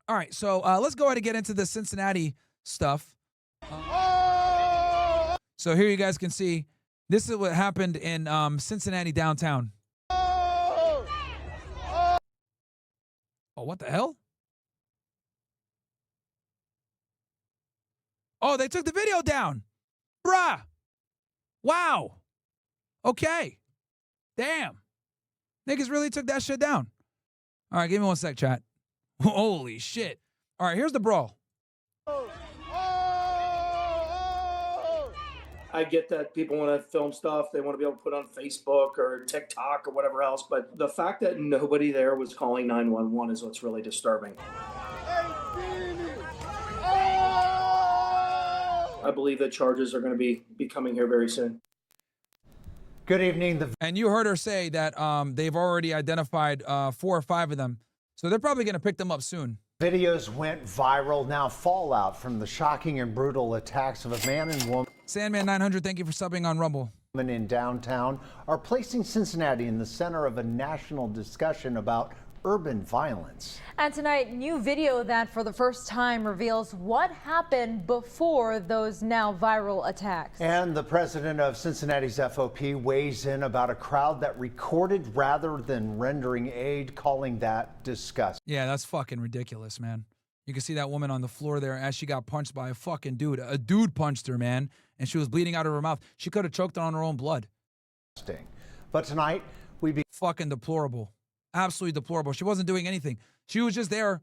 All right, so let's go ahead and get into the Cincinnati stuff. So here you guys can see, this is what happened in Cincinnati downtown. Oh, what the hell? Oh, they took the video down. Bruh. Wow. Okay. Damn. Niggas really took that shit down. All right, give me 1 sec, chat. Holy shit. All right, here's the brawl. I get that people want to film stuff. They want to be able to put on Facebook or TikTok or whatever else. But the fact that nobody there was calling 911 is what's really disturbing. I believe that charges are going to be coming here very soon. Good evening. And you heard her say that they've already identified 4 or 5 of them. So they're probably going to pick them up soon. Videos went viral. Now fallout from the shocking and brutal attacks of a man and woman. Sandman 900, thank you for subbing on Rumble. In downtown are placing Cincinnati in the center of a national discussion about urban violence. And tonight, new video that for the first time reveals what happened before those now viral attacks. And the president of Cincinnati's FOP weighs in about a crowd that recorded rather than rendering aid, calling that disgusting. Yeah, that's fucking ridiculous, man. You can see that woman on the floor there as she got punched by a fucking dude. A dude punched her, man, and she was bleeding out of her mouth. She could have choked on her own blood. But tonight, fucking deplorable. Absolutely deplorable. She wasn't doing anything. She was just there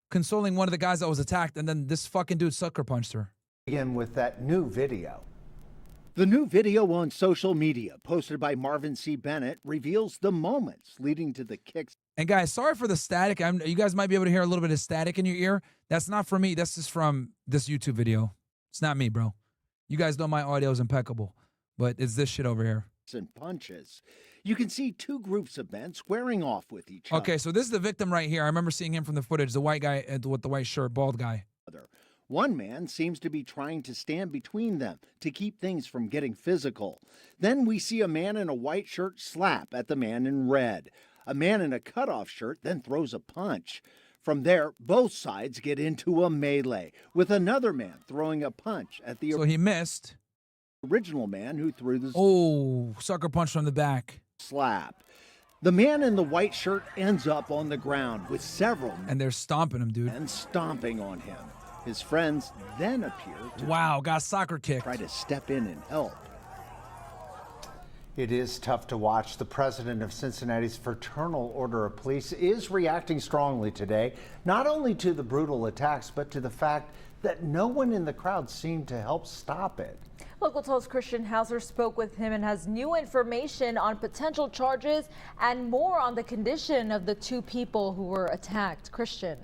consoling one of the guys that was attacked, and then this fucking dude sucker punched her. Begin with that new video. The new video on social media, posted by Marvin C. Bennett, reveals the moments leading to the kicks. And guys, sorry for the static. You guys might be able to hear a little bit of static in your ear. That's not for me. That's just from this YouTube video. It's not me, bro. You guys know my audio is impeccable, but it's this shit over here. And punches. You can see 2 groups of men squaring off with each other. Okay, so this is the victim right here. I remember seeing him from the footage, the white guy with the white shirt, bald guy. One man seems to be trying to stand between them to keep things from getting physical. Then we see a man in a white shirt slap at the man in red. A man in a cutoff shirt then throws a punch. From there, both sides get into a melee, with another man throwing a punch at the... So he missed. Original man who threw the... Oh, sucker punch from the back. Slap. The man in the white shirt ends up on the ground with several men. And they're stomping him, dude. And stomping on him. His friends then appear to... Wow, got soccer kicked. ...try to step in and help. It is tough to watch. The president of Cincinnati's Fraternal Order of Police is reacting strongly today, not only to the brutal attacks, but to the fact that no one in the crowd seemed to help stop it. Local 12's Christian Hauser spoke with him and has new information on potential charges and more on the condition of the 2 people who were attacked. Christian.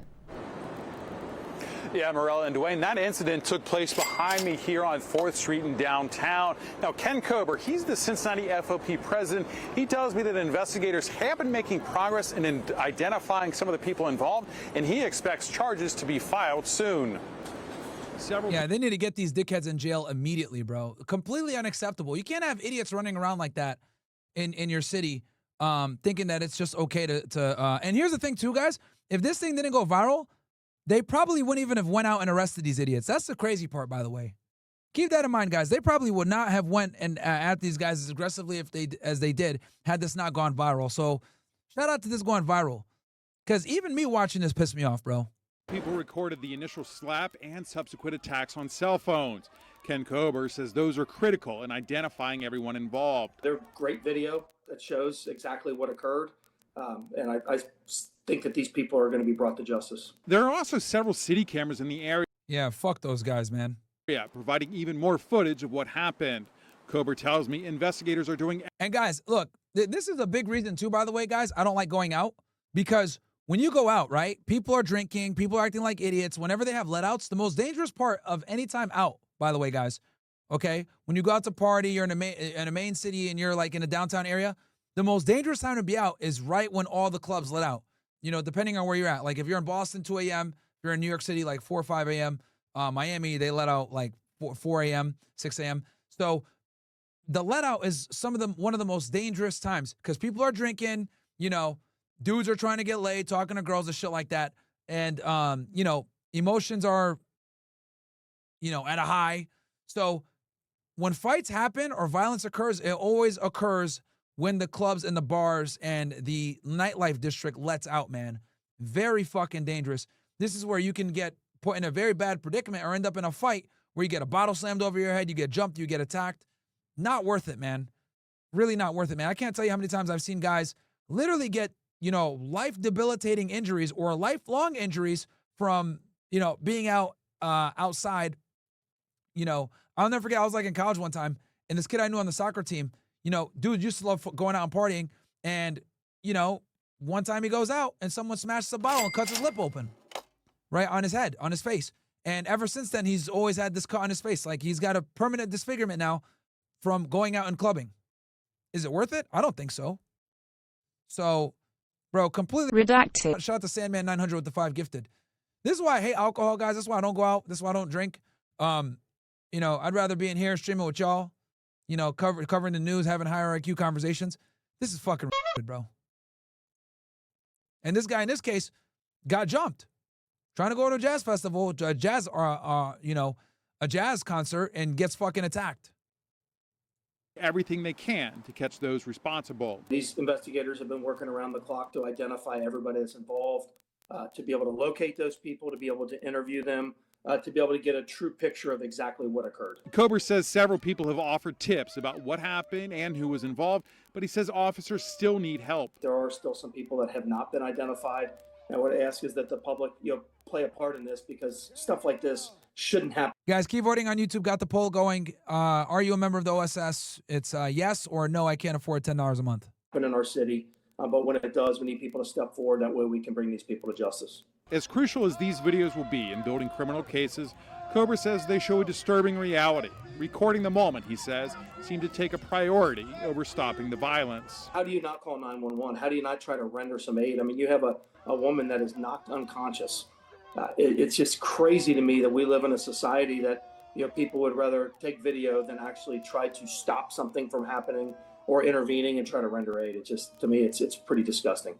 Yeah, Morella and Dwayne, that incident took place behind me here on 4th Street in downtown. Now, Ken Kober, he's the Cincinnati FOP president. He tells me that investigators have been making progress in identifying some of the people involved, and he expects charges to be filed soon. Yeah, they need to get these dickheads in jail immediately, bro. Completely unacceptable. You can't have idiots running around like that in your city thinking that it's just okay to and here's the thing, too, guys. If this thing didn't go viral, they probably wouldn't even have went out and arrested these idiots. That's the crazy part, by the way. Keep that in mind, guys. They probably would not have went and at these guys as aggressively as they did had this not gone viral. So shout out to this going viral, because even me watching this pissed me off, bro. People recorded the initial slap and subsequent attacks on cell phones. Ken Kober says those are critical in identifying everyone involved. They're great video that shows exactly what occurred. And I think that these people are going to be brought to justice. There are also several city cameras in the area. Yeah, fuck those guys, man. Yeah, providing even more footage of what happened. Kober tells me investigators are doing... And guys, look, this is a big reason too, by the way, guys. I don't like going out because when you go out, right, people are drinking, people are acting like idiots. Whenever they have letouts, the most dangerous part of any time out, by the way, guys, okay, when you go out to party, you're in a main city and you're like in a downtown area, the most dangerous time to be out is right when all the clubs let out. You know, depending on where you're at. Like if you're in Boston, 2 a.m., if you're in New York City, like 4 or 5 a.m., Miami, they let out like 4 a.m., 6 a.m. So the let out is one of the most dangerous times because people are drinking, you know, dudes are trying to get laid, talking to girls and shit like that. and you know, emotions are, you know, at a high. So when fights happen or violence occurs, it always occurs when the clubs and the bars and the nightlife district lets out, man. Very fucking dangerous. This is where you can get put in a very bad predicament or end up in a fight where you get a bottle slammed over your head, you get jumped, you get attacked. Not worth it, man. Really not worth it, man. I can't tell you how many times I've seen guys literally get, you know, life debilitating injuries or lifelong injuries from, you know, being out outside. You know, I'll never forget, I was like in college one time, and this kid I knew on the soccer team, you know, dude used to love going out and partying, and, you know, one time he goes out and someone smashes a bottle and cuts his lip open, right on his head, on his face. And ever since then, he's always had this cut on his face. Like, he's got a permanent disfigurement now from going out and clubbing. Is it worth it? I don't think so. So, bro, completely redacted. Shout out to Sandman 900 with the 5 gifted. This is why I hate alcohol, guys. That's why I don't go out. That's why I don't drink. You know, I'd rather be in here streaming with y'all, you know, covering the news, having higher IQ conversations. This is fucking bro. And this guy in this case got jumped, trying to go to a jazz festival, a jazz, you know, a jazz concert, and gets fucking attacked. Everything they can to catch those responsible. These investigators have been working around the clock to identify everybody that's involved, to be able to locate those people, to be able to interview them, to be able to get a true picture of exactly what occurred. Kober says several people have offered tips about what happened and who was involved, but he says officers still need help. There are still some people that have not been identified. And what I ask is that the public, you know, play a part in this, because stuff like this shouldn't happen. Guys, keep voting on YouTube. Got the poll going. Are you a member of the OSS? It's yes or no, I can't afford $10 a month. In our city, but when it does, we need people to step forward. That way we can bring these people to justice. As crucial as these videos will be in building criminal cases, Kober says they show a disturbing reality. Recording the moment, he says, seemed to take a priority over stopping the violence. How do you not call 911? How do you not try to render some aid? I mean, you have a woman that is knocked unconscious. It's just crazy to me that we live in a society that, you know, people would rather take video than actually try to stop something from happening or intervening and try to render aid. It just, to me, it's pretty disgusting.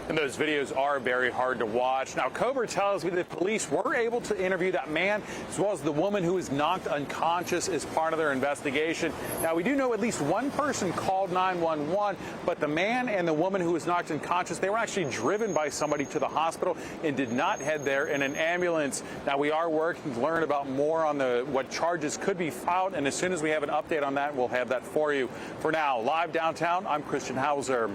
And those videos are very hard to watch. Now, Kober tells me that police were able to interview that man as well as the woman who was knocked unconscious as part of their investigation. Now, we do know at least one person called 911, but the man and the woman who was knocked unconscious, they were actually driven by somebody to the hospital and did not head there in an ambulance. Now, we are working to learn about more on what charges could be filed, and as soon as we have an update on that, we'll have that for you. For now, live downtown, I'm Christian Hauser.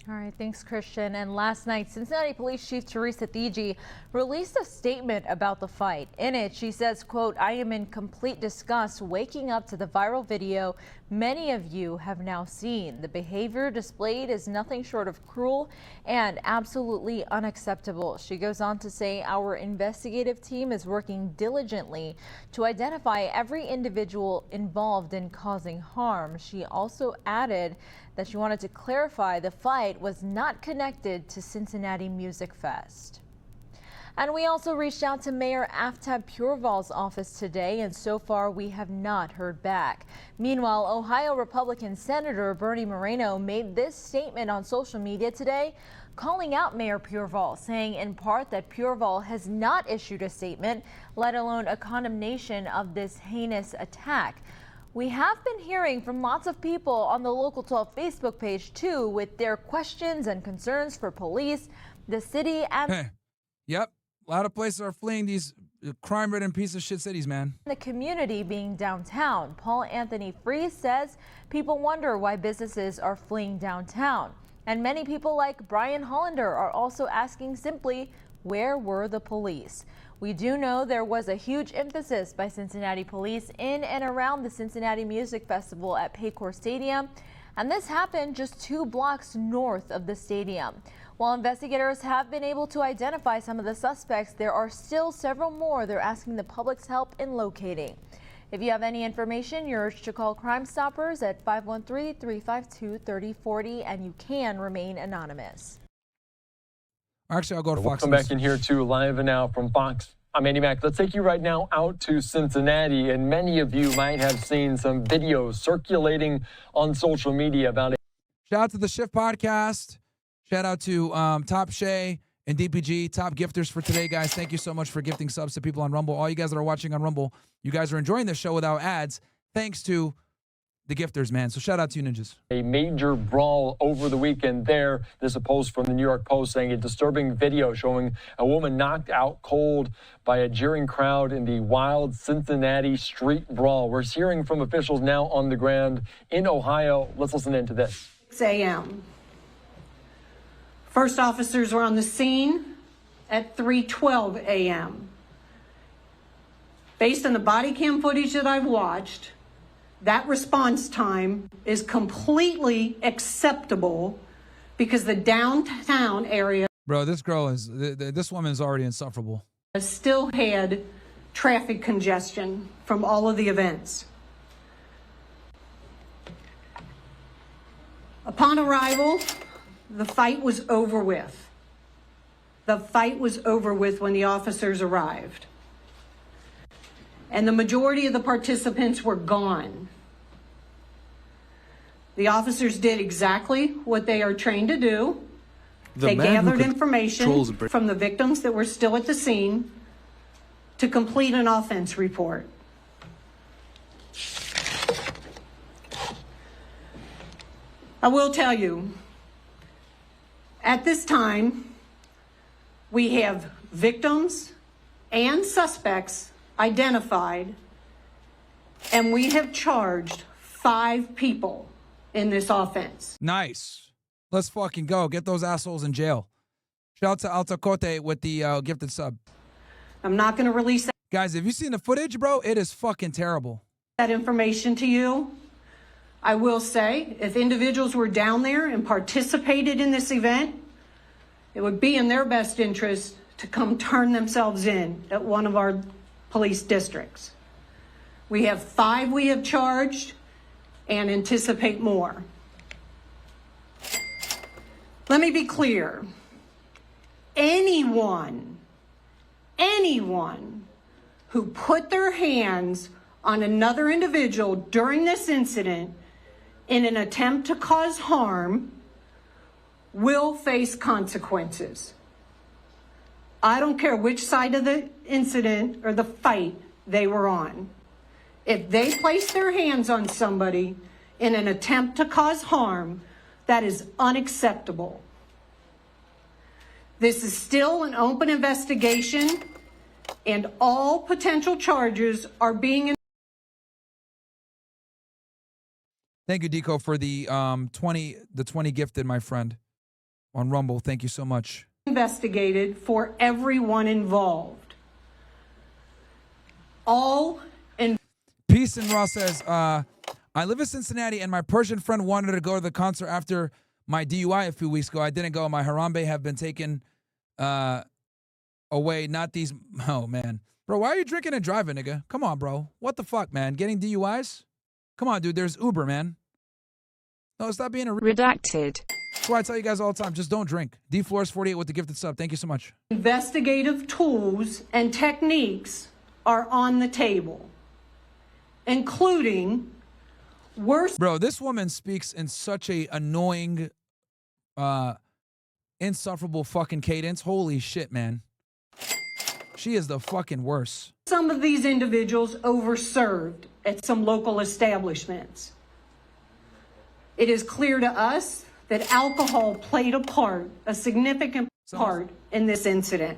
All right, thanks, Christian. And last night, Cincinnati Police Chief Teresa Thigi released a statement about the fight. In it, she says, quote, "I am in complete disgust waking up to the viral video many of you have now seen. The behavior displayed is nothing short of cruel and absolutely unacceptable." She goes on to say, "Our investigative team is working diligently to identify every individual involved in causing harm." She also added that she wanted to clarify the fight was not connected to Cincinnati Music Fest. And we also reached out to Mayor Aftab Pureval's office today, and so far we have not heard back. Meanwhile, Ohio Republican Senator Bernie Moreno made this statement on social media today, calling out Mayor Pureval, saying in part that Pureval has not issued a statement, let alone a condemnation of this heinous attack. We have been hearing from lots of people on the Local 12 Facebook page, too, with their questions and concerns for police, the city, and Yep. A lot of places are fleeing these crime-ridden piece of shit cities, man. the community being downtown. Paul Anthony Freeze says people wonder why businesses are fleeing downtown. And many people like Brian Hollander are also asking simply, where were the police? We do know there was a huge emphasis by Cincinnati police in and around the Cincinnati Music Festival at Paycor Stadium, and this happened just 2 blocks north of the stadium. While investigators have been able to identify some of the suspects, there are still several more they're asking the public's help in locating. If you have any information, you're urged to call Crime Stoppers at 513-352-3040, and you can remain anonymous. Actually, I'll go to Fox Welcome News. back in here to Live and Now from Fox. I'm Andy Mack. Let's take you right now out to Cincinnati, and many of you might have seen some videos circulating on social media about it. Shout out to the Shift Podcast. Shout out to Top Shay and DPG, top gifters for today, guys. Thank you so much for gifting subs to people on Rumble. All you guys that are watching on Rumble, you guys are enjoying this show without ads, thanks to the gifters, man. So shout out to you, ninjas. A major brawl over the weekend there. There's a post from the New York Post saying a disturbing video showing a woman knocked out cold by a jeering crowd in the wild Cincinnati street brawl. We're hearing from officials now on the ground in Ohio. Let's listen into this. 6 a.m. First officers were on the scene at 3:12 a.m. Based on the body cam footage that I've watched, that response time is completely acceptable because the downtown area, Bro, this girl is, this woman is already insufferable. still had traffic congestion from all of the events. Upon arrival, the fight was over with. The fight was over with when the officers arrived. And the majority of the participants were gone. The officers did exactly what they are trained to do. They gathered information from the victims that were still at the scene to complete an offense report. I will tell you, at this time, we have victims and suspects identified, and we have charged 5 people in this offense. Nice. Let's fucking go. Get those assholes in jail. Shout out to Alta Cote with the gifted sub. I'm not going to release Guys, have you seen the footage, bro? It is fucking terrible. that information to you. I will say, if individuals were down there and participated in this event, it would be in their best interest to come turn themselves in at one of our police districts. We have 5 we have charged and anticipate more. Let me be clear. Anyone who put their hands on another individual during this incident in an attempt to cause harm will face consequences. I don't care which side of the incident or the fight they were on. If they place their hands on somebody in an attempt to cause harm, that is unacceptable. This is still an open investigation, and all potential charges are being Thank you, Deco, for the 20 gifted, my friend, on Rumble. Thank you so much. investigated for everyone involved. Peace and Ross says, I live in Cincinnati and my Persian friend wanted to go to the concert after my DUI a few weeks ago. I didn't go. My Harambe have been taken away. Not these. Oh, man. Bro, why are you drinking and driving, nigga? Come on, bro. What the fuck, man? Getting DUIs? Come on, dude. There's Uber, man. No, stop being a... Redacted. That's why I tell you guys all the time, just don't drink. D Flores 48 with the gifted sub. Thank you so much. Investigative tools and techniques are on the table, including worse. Bro, this woman speaks in such a annoying, insufferable fucking cadence. Holy shit, man. She is the fucking worst. Some of these individuals overserved at some local establishments. It is clear to us that alcohol played a significant part in this incident.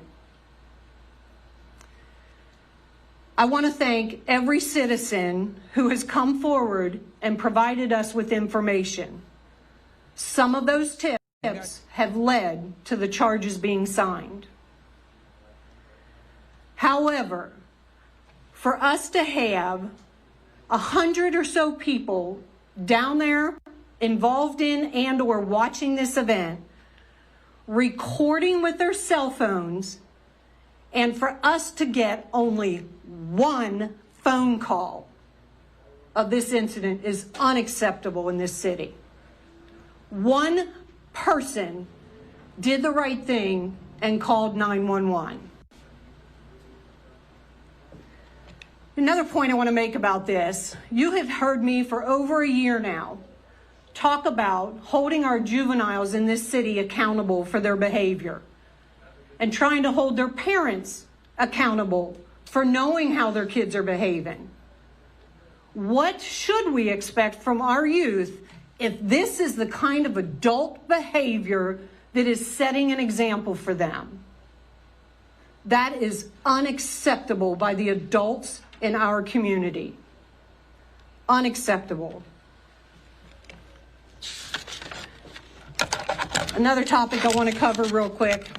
I want to thank every citizen who has come forward and provided us with information. Some of those tips have led to the charges being signed. However, for us to have 100 or so people down there involved in and or watching this event, recording with their cell phones, and for us to get only one phone call of this incident is unacceptable in this city. One person did the right thing and called 911. Another point I want to make about this, you have heard me for over a year now talk about holding our juveniles in this city accountable for their behavior and trying to hold their parents accountable for knowing how their kids are behaving. What should we expect from our youth if this is the kind of adult behavior that is setting an example for them? That is unacceptable by the adults in our community. Unacceptable. Another topic I want to cover real quick.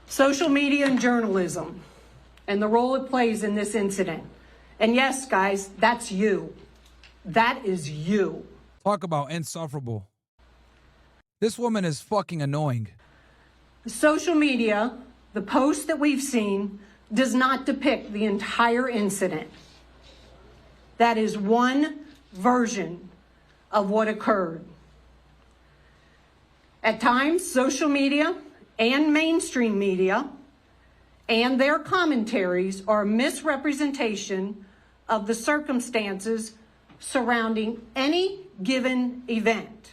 Social media and journalism and the role it plays in this incident. And yes, guys, that's you. That is you. Talk about insufferable. This woman is fucking annoying. Social media, the post that we've seen, does not depict the entire incident. That is one version of what occurred. At times, social media and mainstream media and their commentaries are a misrepresentation of the circumstances surrounding any given event.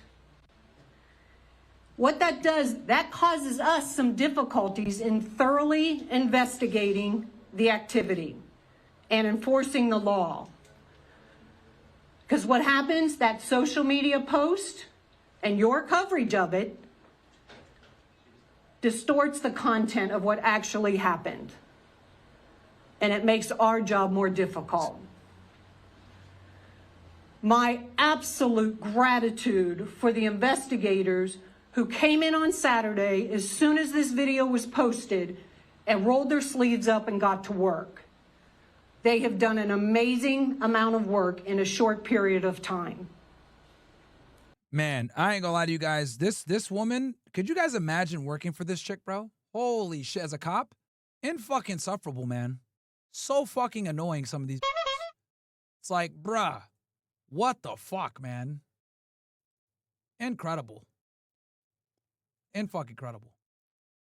What that does, that causes us some difficulties in thoroughly investigating the activity and enforcing the law. Because what happens, that social media post and your coverage of it distorts the content of what actually happened. And it makes our job more difficult. My absolute gratitude for the investigators who came in on Saturday as soon as this video was posted and rolled their sleeves up and got to work. They have done an amazing amount of work in a short period of time. Man, I ain't gonna lie to you guys. This woman, could you guys imagine working for this chick, bro? Holy shit, as a cop? Insufferable, man. So fucking annoying, some of these. It's like, bruh, what the fuck, man? Incredible. Fucking incredible.